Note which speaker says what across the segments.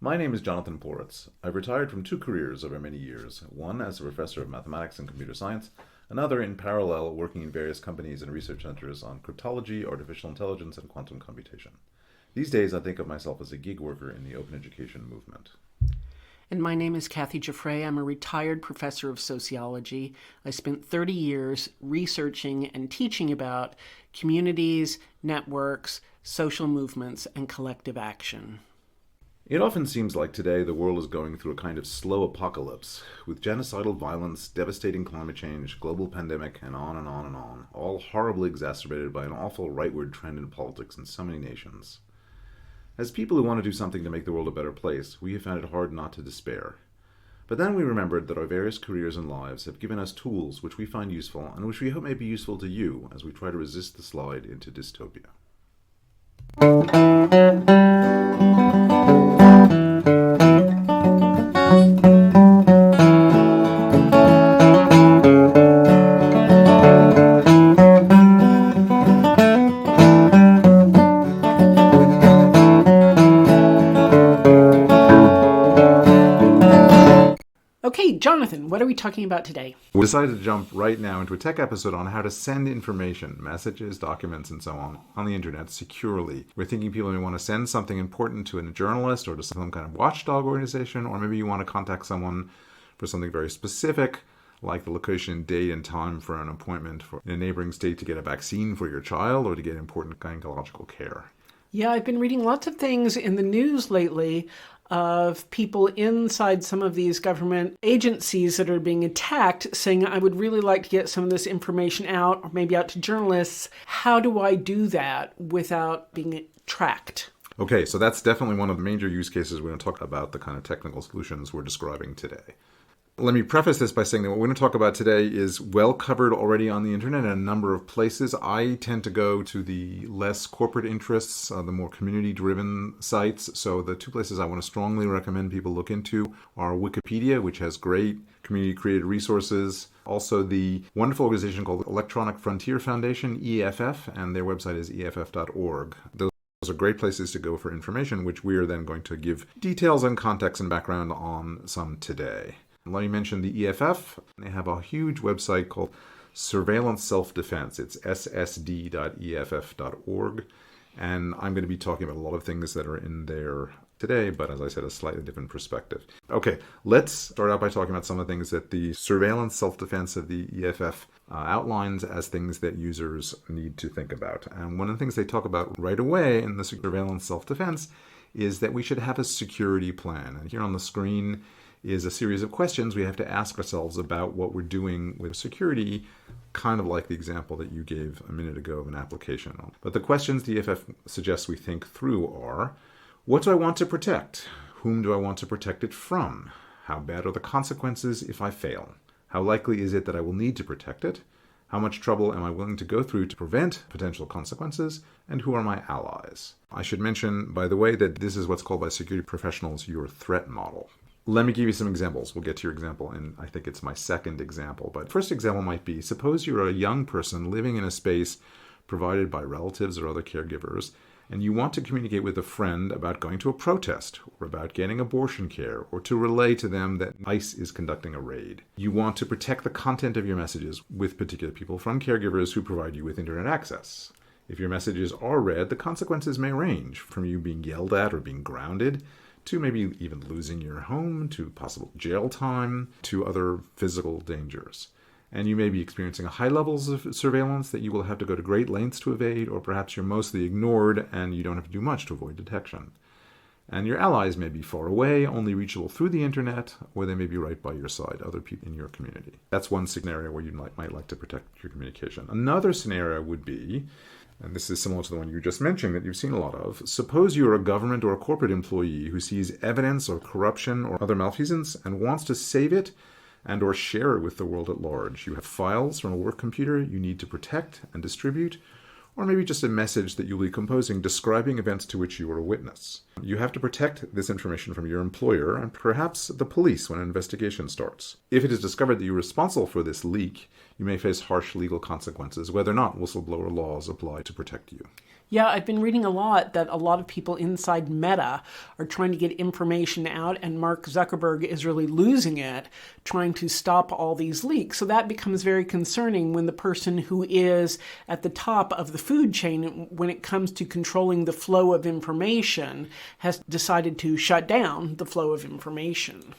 Speaker 1: My name is Jonathan Poritz. I've retired from two careers over many years, one as a professor of mathematics and computer science, another in parallel working in various companies and research centers on cryptology, artificial intelligence, and quantum computation. These days I think of myself as a gig worker in the open education movement.
Speaker 2: And my name is Kathy Giuffre. I'm a retired professor of sociology. I spent 30 years researching and teaching about communities, networks, social movements, and collective action.
Speaker 1: It often seems like today the world is going through a kind of slow apocalypse, with genocidal violence, devastating climate change, global pandemic, and on and on and on, all horribly exacerbated by an awful rightward trend in politics in so many nations. As people who want to do something to make the world a better place, we have found it hard not to despair. But then we remembered that our various careers and lives have given us tools which we find useful and which we hope may be useful to you as we try to resist the slide into dystopia.
Speaker 2: Okay, Jonathan, what are we talking about today?
Speaker 1: We decided to jump right now into a tech episode on how to send information, messages, documents, and so on the internet securely. We're thinking people may want to send something important to a journalist or to some kind of watchdog organization, or maybe you want to contact someone for something very specific, like the location, date, and time for an appointment in a neighboring state to get a vaccine for your child or to get important gynecological care.
Speaker 2: Yeah, I've been reading lots of things in the news lately of people inside some of these government agencies that are being attacked saying, I would really like to get some of this information out, or maybe out to journalists. How do I do that without being tracked?
Speaker 1: Okay, so that's definitely one of the major use cases we're going to talk about, the kind of technical solutions we're describing today. Let me preface this by saying that what we're going to talk about today is well covered already on the internet in a number of places. I tend to go to the less corporate interests, the more community-driven sites. So the two places I want to strongly recommend people look into are Wikipedia, which has great community-created resources. Also the wonderful organization called Electronic Frontier Foundation, EFF, and their website is eff.org. Those are great places to go for information, which we are then going to give details and context and background on some today. Let me mention the EFF. They have a huge website called Surveillance Self-Defense. It's ssd.eff.org. And I'm going to be talking about a lot of things that are in there today, but as I said, a slightly different perspective. Okay, let's start out by talking about some of the things that the Surveillance Self-Defense of the EFF outlines as things that users need to think about. And one of the things they talk about right away in the Surveillance Self-Defense is that we should have a security plan. And here on the screen is a series of questions we have to ask ourselves about what we're doing with security, kind of like the example that you gave a minute ago of an application. But the questions the EFF suggests we think through are, what do I want to protect? Whom do I want to protect it from? How bad are the consequences if I fail? How likely is it that I will need to protect it? How much trouble am I willing to go through to prevent potential consequences? And who are my allies? I should mention, by the way, that this is what's called by security professionals your threat model. Let me give you some examples. We'll get to your example, and I think it's my second example. But first example might be, suppose you're a young person living in a space provided by relatives or other caregivers, and you want to communicate with a friend about going to a protest, or about getting abortion care, or to relay to them that ICE is conducting a raid. You want to protect the content of your messages with particular people from caregivers who provide you with internet access. If your messages are read, the consequences may range from you being yelled at or being grounded, to maybe even losing your home, to possible jail time, to other physical dangers. And you may be experiencing high levels of surveillance that you will have to go to great lengths to evade, or perhaps you're mostly ignored and you don't have to do much to avoid detection. And your allies may be far away, only reachable through the internet, or they may be right by your side, other people in your community. That's one scenario where you might like to protect your communication. Another scenario would be, and this is similar to the one you just mentioned that you've seen a lot of. Suppose you're a government or a corporate employee who sees evidence of corruption or other malfeasance and wants to save it and or share it with the world at large. You have files from a work computer you need to protect and distribute, or maybe just a message that you'll be composing describing events to which you were a witness. You have to protect this information from your employer and perhaps the police when an investigation starts. If it is discovered that you're responsible for this leak, you may face harsh legal consequences, whether or not whistleblower laws apply to protect you.
Speaker 2: Yeah, I've been reading a lot that a lot of people inside Meta are trying to get information out, and Mark Zuckerberg is really losing it, trying to stop all these leaks. So that becomes very concerning when the person who is at the top of the food chain, when it comes to controlling the flow of information, has decided to shut down the flow of information.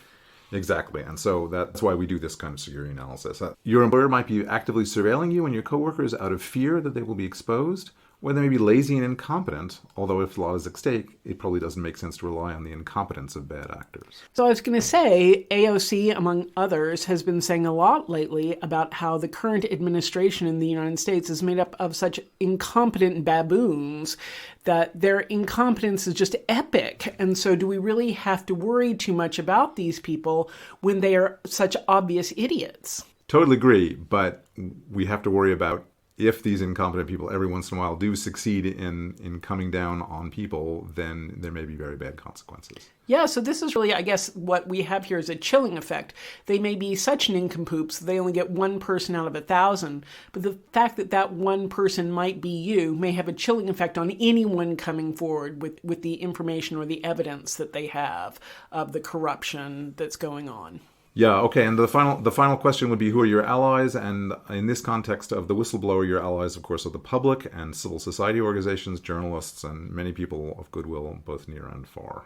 Speaker 1: Exactly. And so that's why we do this kind of security analysis. Your employer might be actively surveilling you and your coworkers out of fear that they will be exposed, or they may be lazy and incompetent, although if the law is at stake, it probably doesn't make sense to rely on the incompetence of bad actors.
Speaker 2: So I was going to say, AOC, among others, has been saying a lot lately about how the current administration in the United States is made up of such incompetent baboons that their incompetence is just epic. And so do we really have to worry too much about these people when they are such obvious idiots?
Speaker 1: Totally agree, but we have to worry about if these incompetent people every once in a while do succeed in coming down on people, then there may be very bad consequences.
Speaker 2: Yeah, so this is really, I guess, what we have here is a chilling effect. They may be such nincompoops, they only get one person out of 1,000, but the fact that that one person might be you may have a chilling effect on anyone coming forward with the information or the evidence that they have of the corruption that's going on.
Speaker 1: Yeah, okay, and the final question would be, who are your allies? And in this context of the whistleblower, your allies, of course, are the public and civil society organizations, journalists, and many people of goodwill, both near and far.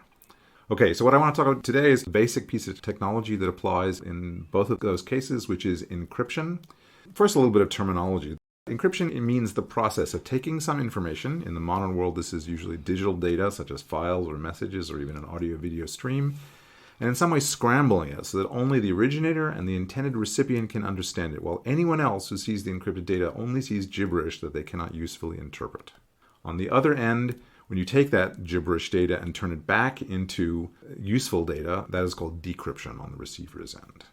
Speaker 1: Okay, so what I want to talk about today is the basic piece of technology that applies in both of those cases, which is encryption. First, a little bit of terminology. Encryption, it means the process of taking some information. In the modern world, this is usually digital data, such as files or messages or even an audio-video stream, and in some way scrambling it so that only the originator and the intended recipient can understand it, while anyone else who sees the encrypted data only sees gibberish that they cannot usefully interpret. On the other end, when you take that gibberish data and turn it back into useful data, that is called decryption on the receiver's end.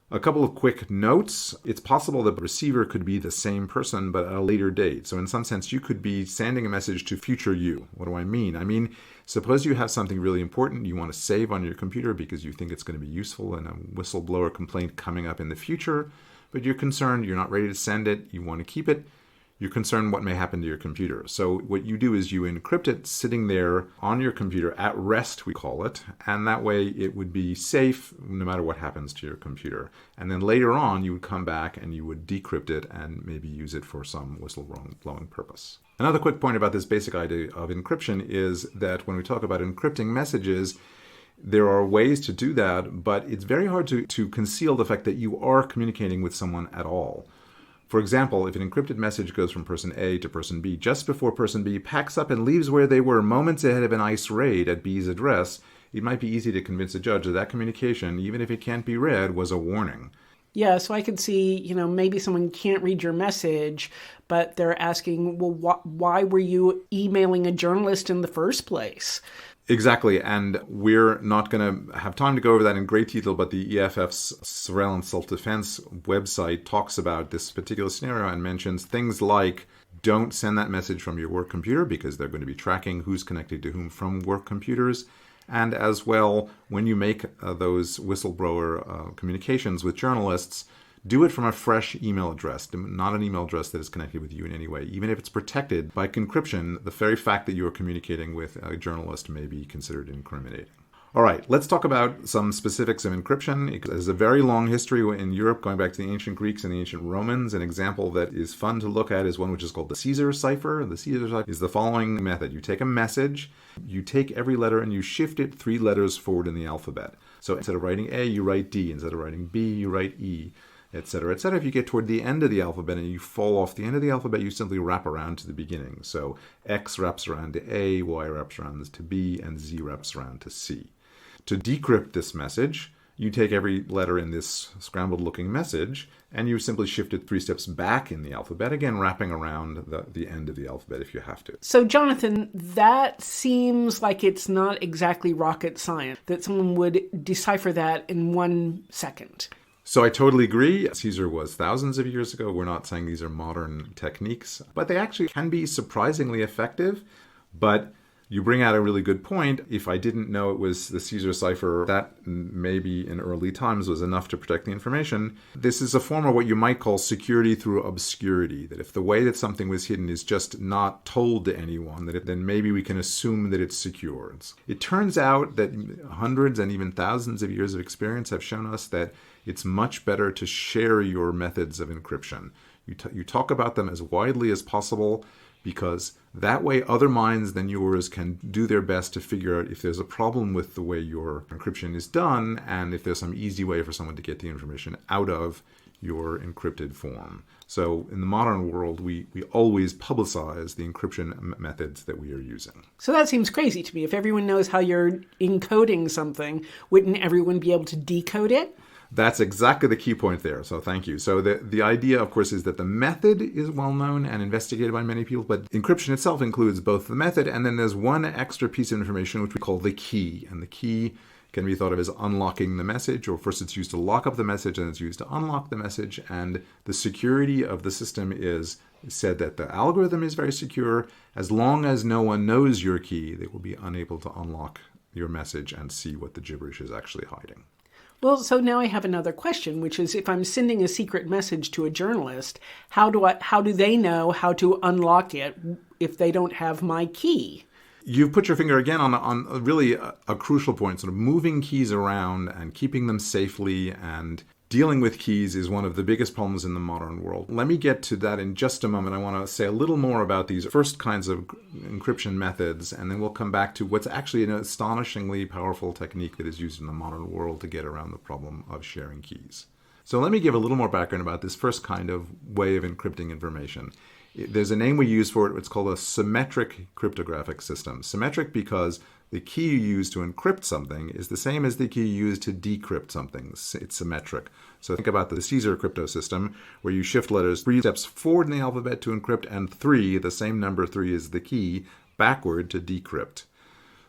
Speaker 1: A couple of quick notes. It's possible that the receiver could be the same person, but at a later date. So in some sense, you could be sending a message to future you. What do I mean? I mean, suppose you have something really important you want to save on your computer because you think it's going to be useful in a whistleblower complaint coming up in the future, but you're concerned, you're not ready to send it, you want to keep it. You're concerned what may happen to your computer. So what you do is you encrypt it sitting there on your computer at rest, we call it, and that way it would be safe no matter what happens to your computer. And then later on, you would come back and you would decrypt it and maybe use it for some whistleblowing purpose. Another quick point about this basic idea of encryption is that when we talk about encrypting messages, there are ways to do that, but it's very hard to conceal the fact that you are communicating with someone at all. For example, if an encrypted message goes from person A to person B just before person B packs up and leaves where they were moments ahead of an ICE raid at B's address, it might be easy to convince a judge that that communication, even if it can't be read, was a warning.
Speaker 2: Yeah, so I could see, maybe someone can't read your message, but they're asking, well, why were you emailing a journalist in the first place?
Speaker 1: Exactly, and we're not going to have time to go over that in great detail, but the EFF's Surveillance Self-Defense website talks about this particular scenario and mentions things like, don't send that message from your work computer because they're going to be tracking who's connected to whom from work computers. And as well, when you make those whistleblower communications with journalists, do it from a fresh email address, not an email address that is connected with you in any way. Even if it's protected by encryption, the very fact that you are communicating with a journalist may be considered incriminating. All right, let's talk about some specifics of encryption. It has a very long history in Europe, going back to the ancient Greeks and the ancient Romans. An example that is fun to look at is one which is called the Caesar cipher. The Caesar cipher is the following method. You take a message, you take every letter and you shift it 3 letters forward in the alphabet. So instead of writing A, you write D. Instead of writing B, you write E, etc., etc. If you get toward the end of the alphabet and you fall off the end of the alphabet, you simply wrap around to the beginning. So X wraps around to A, Y wraps around to B, and Z wraps around to C. To decrypt this message, you take every letter in this scrambled-looking message, and you simply shift it 3 steps back in the alphabet, again wrapping around the end of the alphabet if you have to.
Speaker 2: So, Jonathan, that seems like it's not exactly rocket science, that someone would decipher that in 1 second.
Speaker 1: So I totally agree. Caesar was thousands of years ago. We're not saying these are modern techniques, but they actually can be surprisingly effective. But You bring out a really good point. If I didn't know it was the Caesar cipher, that maybe in early times was enough to protect the information. This is a form of what you might call security through obscurity, that if the way that something was hidden is just not told to anyone, then maybe we can assume that it's secure. It turns out that hundreds and even thousands of years of experience have shown us that it's much better to share your methods of encryption. You talk about them as widely as possible, because that way other minds than yours can do their best to figure out if there's a problem with the way your encryption is done and if there's some easy way for someone to get the information out of your encrypted form. So in the modern world, we always publicize the encryption methods that we are using.
Speaker 2: So that seems crazy to me. If everyone knows how you're encoding something, wouldn't everyone be able to decode it?
Speaker 1: That's exactly the key point there. So thank you. So the idea, of course, is that the method is well known and investigated by many people, but encryption itself includes both the method and then there's one extra piece of information which we call the key. And the key can be thought of as unlocking the message, or first it's used to lock up the message and it's used to unlock the message. And the security of the system is said that the algorithm is very secure. As long as no one knows your key, they will be unable to unlock your message and see what the gibberish is actually hiding.
Speaker 2: Well, so now I have another question, which is if I'm sending a secret message to a journalist, how do they know how to unlock it if they don't have my key?
Speaker 1: You've put your finger again on really a crucial point, sort of moving keys around and keeping them safely and dealing with keys is one of the biggest problems in the modern world. Let me get to that in just a moment. I want to say a little more about these first kinds of encryption methods, and then we'll come back to what's actually an astonishingly powerful technique that is used in the modern world to get around the problem of sharing keys. So let me give a little more background about this first kind of way of encrypting information. There's a name we use for it. It's called a symmetric cryptographic system. Symmetric because the key you use to encrypt something is the same as the key you use to decrypt something. It's symmetric. So think about the Caesar crypto system, where you shift letters 3 steps forward in the alphabet to encrypt, and 3, the same number 3 is the key, backward to decrypt.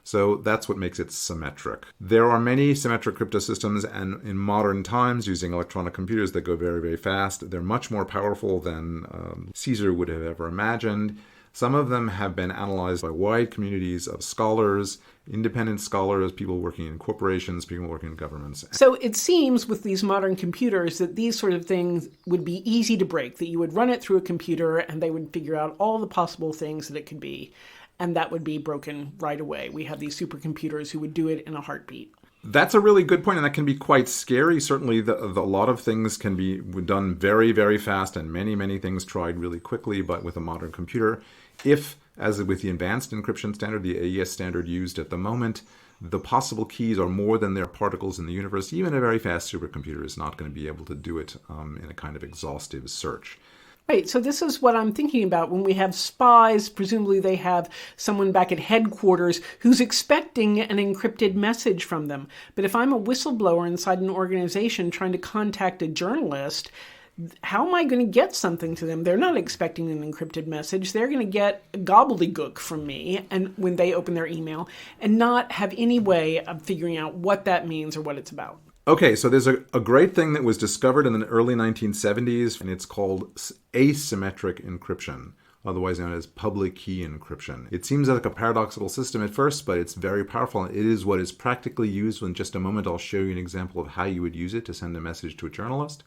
Speaker 1: So that's what makes it symmetric. There are many symmetric crypto systems, and in modern times, using electronic computers that go very, very fast, they're much more powerful than Caesar would have ever imagined. Some of them have been analyzed by wide communities of scholars, independent scholars, people working in corporations, people working in governments.
Speaker 2: So it seems with these modern computers that these sort of things would be easy to break, that you would run it through a computer and they would figure out all the possible things that it could be, and that would be broken right away. We have these supercomputers who would do it in a heartbeat.
Speaker 1: That's a really good point, and that can be quite scary. Certainly, a lot of things can be done very, very fast, and many, many things tried really quickly, but with a modern computer, if, as with the advanced encryption standard, the AES standard used at the moment, the possible keys are more than there are particles in the universe, even a very fast supercomputer is not going to be able to do it in a kind of exhaustive search.
Speaker 2: Right, so this is what I'm thinking about. When we have spies, presumably they have someone back at headquarters who's expecting an encrypted message from them. But if I'm a whistleblower inside an organization trying to contact a journalist, how am I going to get something to them? They're not expecting an encrypted message. They're going to get gobbledygook from me and when they open their email and not have any way of figuring out what that means or what it's about.
Speaker 1: Okay, so there's a great thing that was discovered in the early 1970s, and it's called asymmetric encryption, otherwise known as public key encryption. It seems like a paradoxical system at first, but it's very powerful. It is what is practically used. In just a moment, I'll show you an example of how you would use it to send a message to a journalist.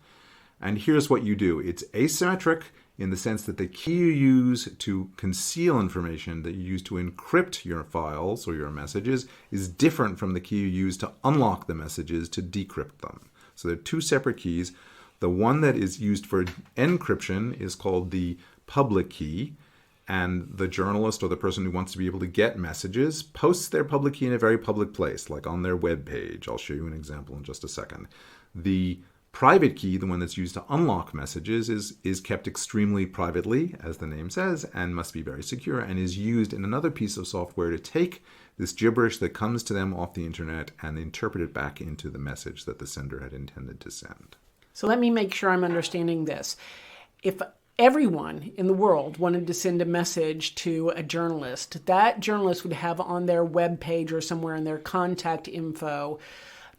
Speaker 1: And here's what you do. It's asymmetric in the sense that the key you use to conceal information that you use to encrypt your files or your messages is different from the key you use to unlock the messages to decrypt them. So they're two separate keys. The one that is used for encryption is called the public key, and the journalist or the person who wants to be able to get messages posts their public key in a very public place, like on their web page. I'll show you an example in just a second. The private key, the one that's used to unlock messages, is kept extremely privately, as the name says, and must be very secure, and is used in another piece of software to take this gibberish that comes to them off the internet and interpret it back into the message that the sender had intended to send.
Speaker 2: So let me make sure I'm understanding this. If everyone in the world wanted to send a message to a journalist, that journalist would have on their web page or somewhere in their contact info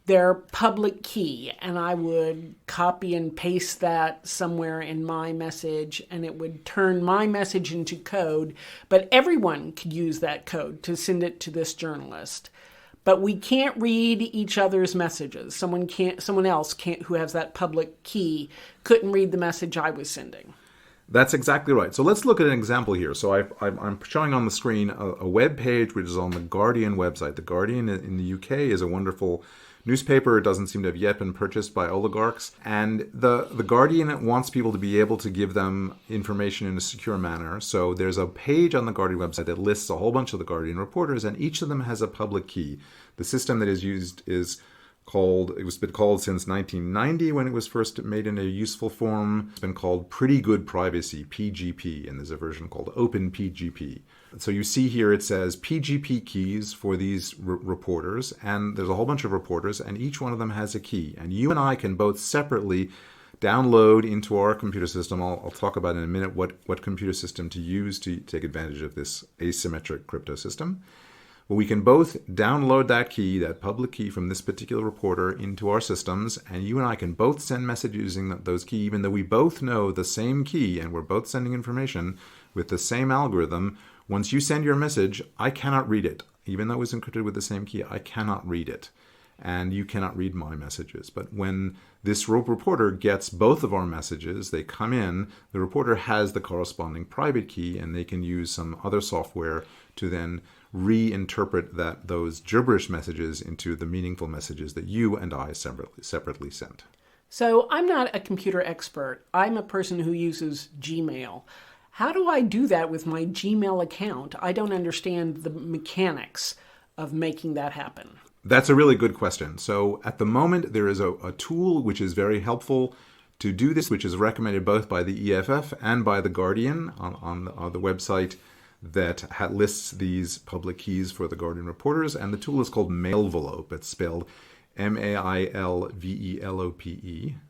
Speaker 2: their public key, and I would copy and paste that somewhere in my message, and it would turn my message into code, but everyone could use that code to send it to this journalist. But we can't read each other's messages. Someone else can't, who has that public key, couldn't read the message I was sending.
Speaker 1: That's exactly right. So let's look at an example here. So I'm showing on the screen a web page which is on the Guardian website. The Guardian in the UK is a wonderful newspaper. It doesn't seem to have yet been purchased by oligarchs. And the Guardian wants people to be able to give them information in a secure manner. So there's a page on the Guardian website that lists a whole bunch of the Guardian reporters, and each of them has a public key. The system that is used is it was been called since 1990 when it was first made in a useful form. It's been called Pretty Good Privacy, PGP, and there's a version called Open PGP. So you see here it says PGP keys for these reporters, and there's a whole bunch of reporters, and each one of them has a key. And you and I can both separately download into our computer system. I'll talk about in a minute what computer system to use to take advantage of this asymmetric crypto system. Well, we can both download that key, that public key from this particular reporter into our systems, and you and I can both send messages using those keys, even though we both know the same key and we're both sending information with the same algorithm. Once you send your message, I cannot read it. Even though it was encrypted with the same key, I cannot read it. And you cannot read my messages. But when this reporter gets both of our messages, they come in, the reporter has the corresponding private key, and they can use some other software to then reinterpret those gibberish messages into the meaningful messages that you and I separately sent.
Speaker 2: So I'm not a computer expert. I'm a person who uses Gmail. How do I do that with my Gmail account? I don't understand the mechanics of making that happen.
Speaker 1: That's a really good question. So at the moment, there is a tool which is very helpful to do this, which is recommended both by the EFF and by The Guardian on the website that lists these public keys for the Guardian reporters. And the tool is called Malvelope. It's spelled Mailvelope,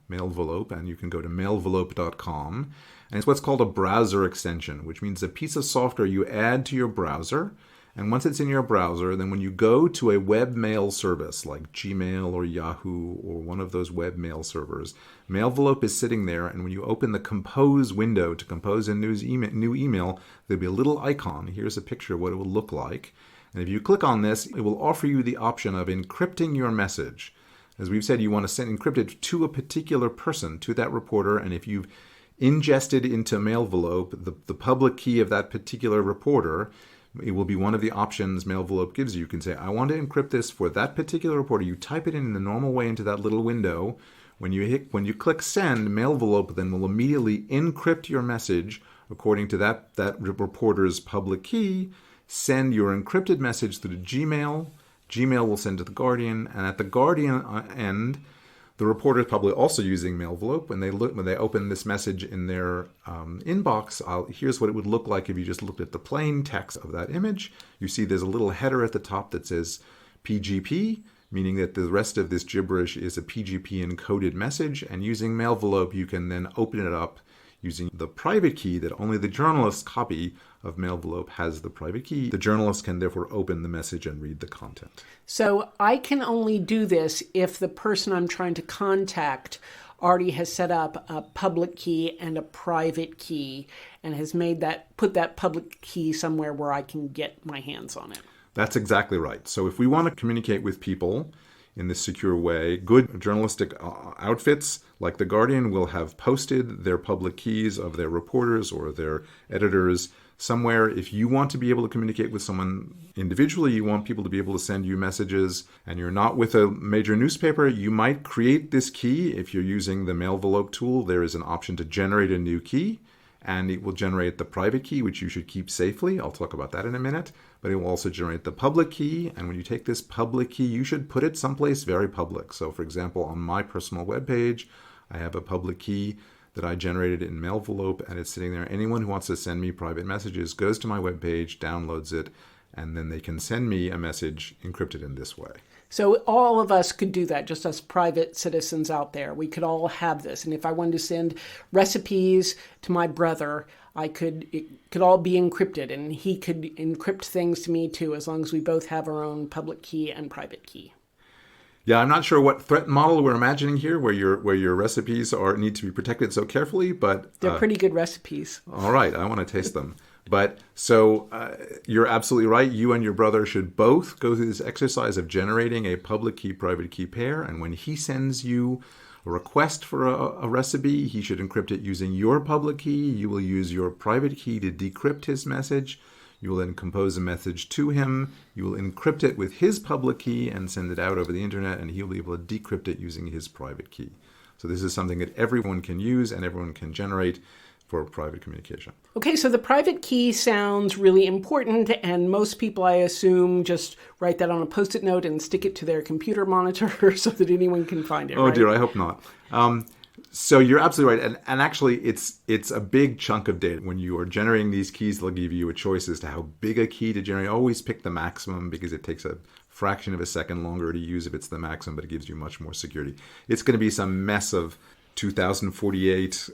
Speaker 1: Malvelope, and you can go to malvelope.com. And it's what's called a browser extension, which means a piece of software you add to your browser. And once it's in your browser, then when you go to a webmail service like Gmail or Yahoo or one of those webmail servers, Malvelope is sitting there, and when you open the compose window to compose a new email, there'll be a little icon. Here's a picture of what it will look like. And if you click on this, it will offer you the option of encrypting your message. As we've said, you want to send encrypted to a particular person, to that reporter, and if you've ingested into Malvelope the public key of that particular reporter, it will be one of the options Malvelope gives you. You can say, I want to encrypt this for that particular reporter. You type it in the normal way into that little window. When you click send, Malvelope then will immediately encrypt your message according to that reporter's public key, send your encrypted message through Gmail. Gmail will send to the Guardian, and at the Guardian end, the reporter is probably also using Malvelope. When they open this message in their inbox, here's what it would look like if you just looked at the plain text of that image. You see there's a little header at the top that says PGP, meaning that the rest of this gibberish is a PGP encoded message. And using Malvelope, you can then open it up using the private key that only the journalist's copy of Malvelope has the private key. The journalist can therefore open the message and read the content.
Speaker 2: So I can only do this if the person I'm trying to contact already has set up a public key and a private key and has put that public key somewhere where I can get my hands on it.
Speaker 1: That's exactly right. So if we want to communicate with people in this secure way, good journalistic outfits like The Guardian will have posted their public keys of their reporters or their editors somewhere. If you want to be able to communicate with someone individually, you want people to be able to send you messages, and you're not with a major newspaper, you might create this key. If you're using the Malvelope tool, there is an option to generate a new key, and it will generate the private key, which you should keep safely. I'll talk about that in a minute. But it will also generate the public key, and when you take this public key, you should put it someplace very public. So for example, on my personal webpage, I have a public key that I generated in Malvelope, and it's sitting there. Anyone who wants to send me private messages goes to my webpage, downloads it, and then they can send me a message encrypted in this way.
Speaker 2: So all of us could do that, just us private citizens out there. We could all have this. And if I wanted to send recipes to my brother, it could all be encrypted, and he could encrypt things to me too, as long as we both have our own public key and private key.
Speaker 1: Yeah, I'm not sure what threat model we're imagining here, where your recipes are need to be protected so carefully, but
Speaker 2: They're pretty good recipes.
Speaker 1: all right, I want to taste them. But so you're absolutely right. You and your brother should both go through this exercise of generating a public key, private key pair. And when he sends you a request for a recipe, he should encrypt it using your public key. You will use your private key to decrypt his message. You will then compose a message to him. You will encrypt it with his public key and send it out over the internet, and he'll be able to decrypt it using his private key. So this is something that everyone can use and everyone can generate for private communication.
Speaker 2: Okay, so the private key sounds really important, and most people, I assume, just write that on a Post-it note and stick it to their computer monitor so that anyone can find it,
Speaker 1: Oh
Speaker 2: right?
Speaker 1: dear, I hope not. So you're absolutely right, and actually, it's a big chunk of data. When you are generating these keys, they'll give you a choice as to how big a key to generate. Always pick the maximum because it takes a fraction of a second longer to use if it's the maximum, but it gives you much more security. It's going to be some mess of 2048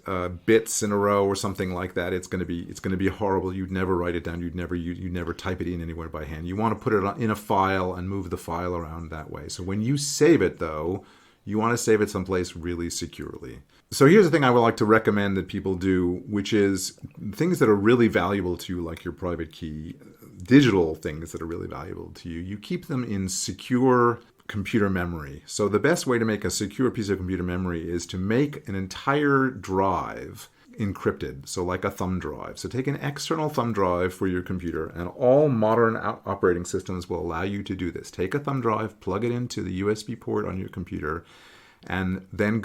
Speaker 1: bits in a row or something like that. It's going to be horrible. You'd never write it down. You'd never type it in anywhere by hand. You want to put it in a file and move the file around that way. So when you save it, though, you want to save it someplace really securely. So here's the thing I would like to recommend that people do, which is things that are really valuable to you, like your private key, digital things that are really valuable to you. You keep them in secure computer memory. So the best way to make a secure piece of computer memory is to make an entire drive encrypted, so like a thumb drive. So take an external thumb drive for your computer, and all modern operating systems will allow you to do this. Take a thumb drive, plug it into the USB port on your computer, and then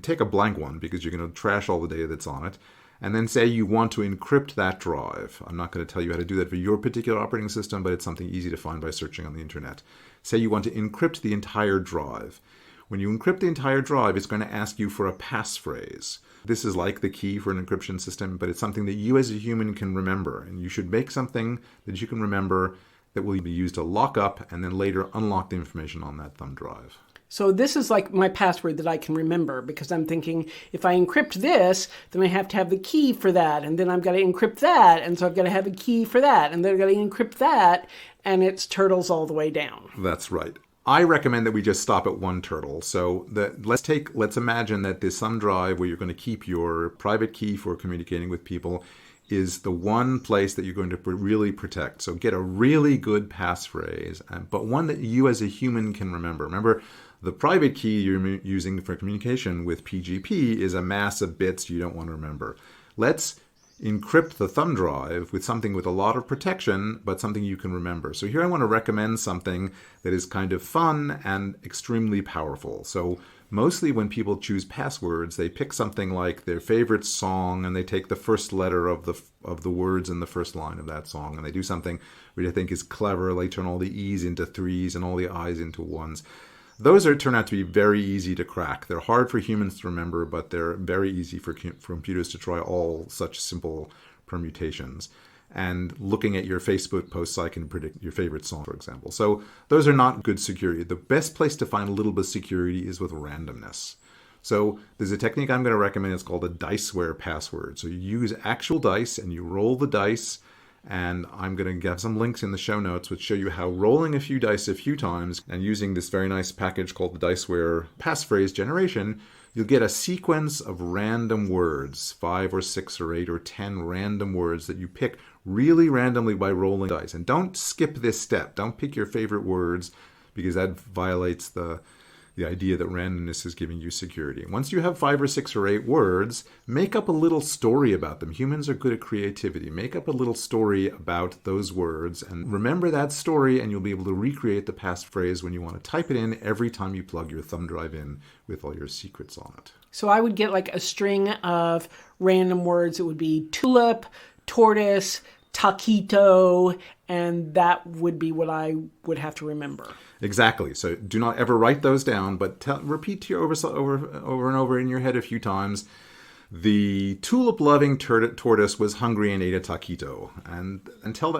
Speaker 1: take a blank one because you're going to trash all the data that's on it. And then say you want to encrypt that drive. I'm not going to tell you how to do that for your particular operating system, but it's something easy to find by searching on the internet. Say you want to encrypt the entire drive. When you encrypt the entire drive, it's going to ask you for a passphrase. This is like the key for an encryption system, but it's something that you as a human can remember. And you should make something that you can remember that will be used to lock up and then later unlock the information on that thumb drive.
Speaker 2: So this is like my password that I can remember, because I'm thinking if I encrypt this, then I have to have the key for that, and then I've got to encrypt that, and so I've got to have a key for that, and then I've got to encrypt that, and it's turtles all the way down.
Speaker 1: That's right. I recommend that we just stop at one turtle. So let's imagine that this thumb drive where you're going to keep your private key for communicating with people is the one place that you're going to really protect. So get a really good passphrase, but one that you as a human can remember. Remember, the private key you're using for communication with PGP is a mass of bits you don't want to remember. Let's encrypt the thumb drive with something with a lot of protection, but something you can remember. So here I want to recommend something that is kind of fun and extremely powerful. So mostly when people choose passwords, they pick something like their favorite song and they take the first letter of the words in the first line of that song, and they do something which I think is clever. They turn all the E's into threes and all the I's into ones. Those turn out to be very easy to crack. They're hard for humans to remember, but they're very easy for computers to try all such simple permutations. And looking at your Facebook posts, I can predict your favorite song, for example. So those are not good security. The best place to find a little bit of security is with randomness. So there's a technique I'm going to recommend. It's called a diceware password. So you use actual dice and you roll the dice. And I'm going to have some links in the show notes which show you how rolling a few dice a few times and using this very nice package called the Diceware Passphrase Generation, you'll get a sequence of random words, 5 or 6 or 8 or 10 random words that you pick really randomly by rolling dice. And don't skip this step. Don't pick your favorite words because that violates the idea that randomness is giving you security. Once you have 5 or 6 or 8 words, make up a little story about them. Humans are good at creativity. Make up a little story about those words and remember that story, and you'll be able to recreate the passphrase when you want to type it in every time you plug your thumb drive in with all your secrets on it.
Speaker 2: So I would get like a string of random words. It would be tulip, tortoise, taquito, and that would be what I would have to remember.
Speaker 1: Exactly. So do not ever write those down, but repeat to your over and over in your head a few times. The tulip-loving tortoise was hungry and ate a taquito. And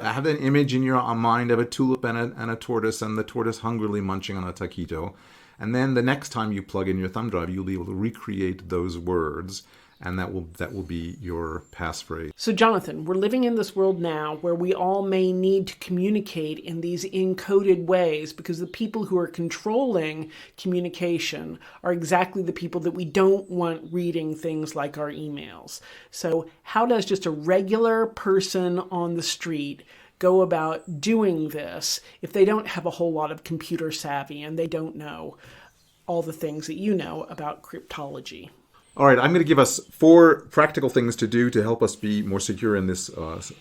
Speaker 1: have an image in your mind of a tulip and a tortoise, and the tortoise hungrily munching on a taquito. And then the next time you plug in your thumb drive, you'll be able to recreate those words and that will be your passphrase.
Speaker 2: So, Jonathan, we're living in this world now where we all may need to communicate in these encoded ways because the people who are controlling communication are exactly the people that we don't want reading things like our emails. So, how does just a regular person on the street go about doing this if they don't have a whole lot of computer savvy and they don't know all the things that you know about cryptology?
Speaker 1: All right, I'm going to give us 4 practical things to do to help us be more secure in this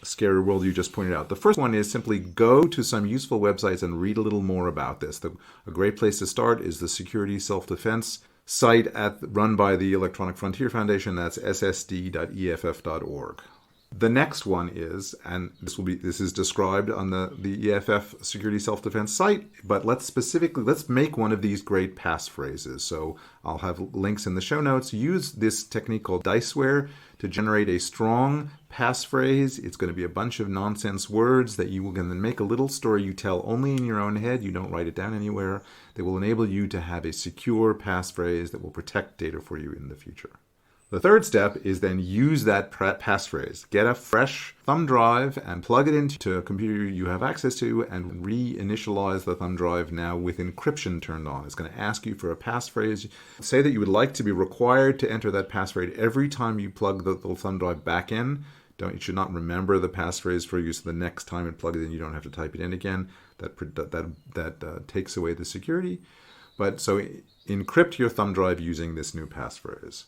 Speaker 1: scary world you just pointed out. The first one is simply go to some useful websites and read a little more about this. A great place to start is the Security Self-Defense site run by the Electronic Frontier Foundation. That's ssd.eff.org. The next one is, and this is described on the EFF Security Self-Defense site, but let's make one of these great passphrases. So I'll have links in the show notes. Use this technique called diceware to generate a strong passphrase. It's going to be a bunch of nonsense words that you will then make a little story you tell only in your own head. You don't write it down anywhere. That will enable you to have a secure passphrase that will protect data for you in the future. The third step is then use that passphrase. Get a fresh thumb drive and plug it into a computer you have access to and reinitialize the thumb drive now with encryption turned on. It's going to ask you for a passphrase. Say that you would like to be required to enter that passphrase every time you plug the thumb drive back in. You should not remember the passphrase for you, so the next time it plugs in, you don't have to type it in again. That takes away the security. But so encrypt your thumb drive using this new passphrase.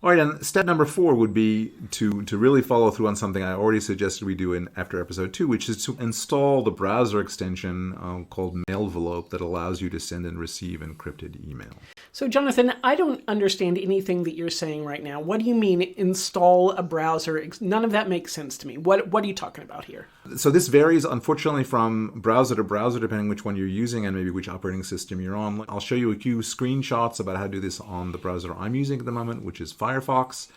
Speaker 1: All right, and step number 4 would be to really follow through on something I already suggested we do after episode 2, which is to install the browser extension called malvelope that allows you to send and receive encrypted email.
Speaker 2: So, Jonathan, I don't understand anything that you're saying right now. What do you mean install a browser? None of that makes sense to me. What are you talking about here?
Speaker 1: So this varies, unfortunately, from browser to browser, depending which one you're using and maybe which operating system you're on. I'll show you a few screenshots about how to do this on the browser I'm using at the moment, which is Firefox.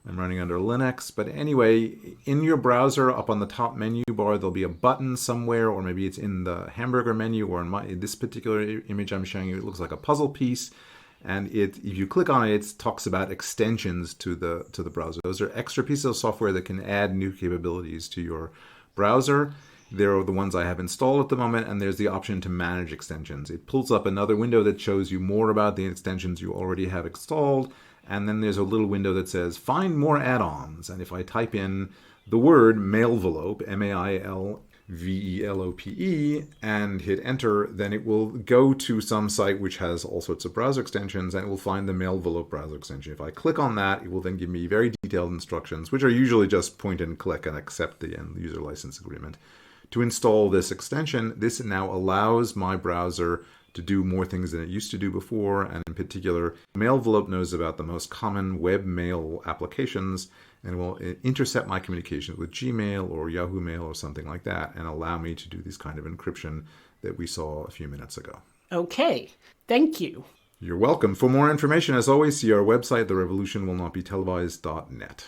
Speaker 1: I'm running under Linux. But anyway, in your browser, up on the top menu bar, there'll be a button somewhere, or maybe it's in the hamburger menu, or in this particular image I'm showing you, it looks like a puzzle piece. And if you click on it, it talks about extensions to the browser. Those are extra pieces of software that can add new capabilities to your browser. They're the ones I have installed at the moment, and there's the option to manage extensions. It pulls up another window that shows you more about the extensions you already have installed, and then there's a little window that says find more add-ons. And if I type in the word malvelope, MAILVELOPE, and hit enter, then it will go to some site which has all sorts of browser extensions, and it will find the malvelope browser extension. If I click on that, it will then give me very detailed instructions, which are usually just point and click and accept the end user license agreement. To install this extension, this now allows my browser to do more things than it used to do before, and in particular, malvelope knows about the most common web mail applications and will intercept my communications with Gmail or Yahoo Mail or something like that and allow me to do this kind of encryption that we saw a few minutes ago.
Speaker 2: Okay, thank you.
Speaker 1: You're welcome. For more information, as always, see our website, therevolutionwillnotbetelevised.net.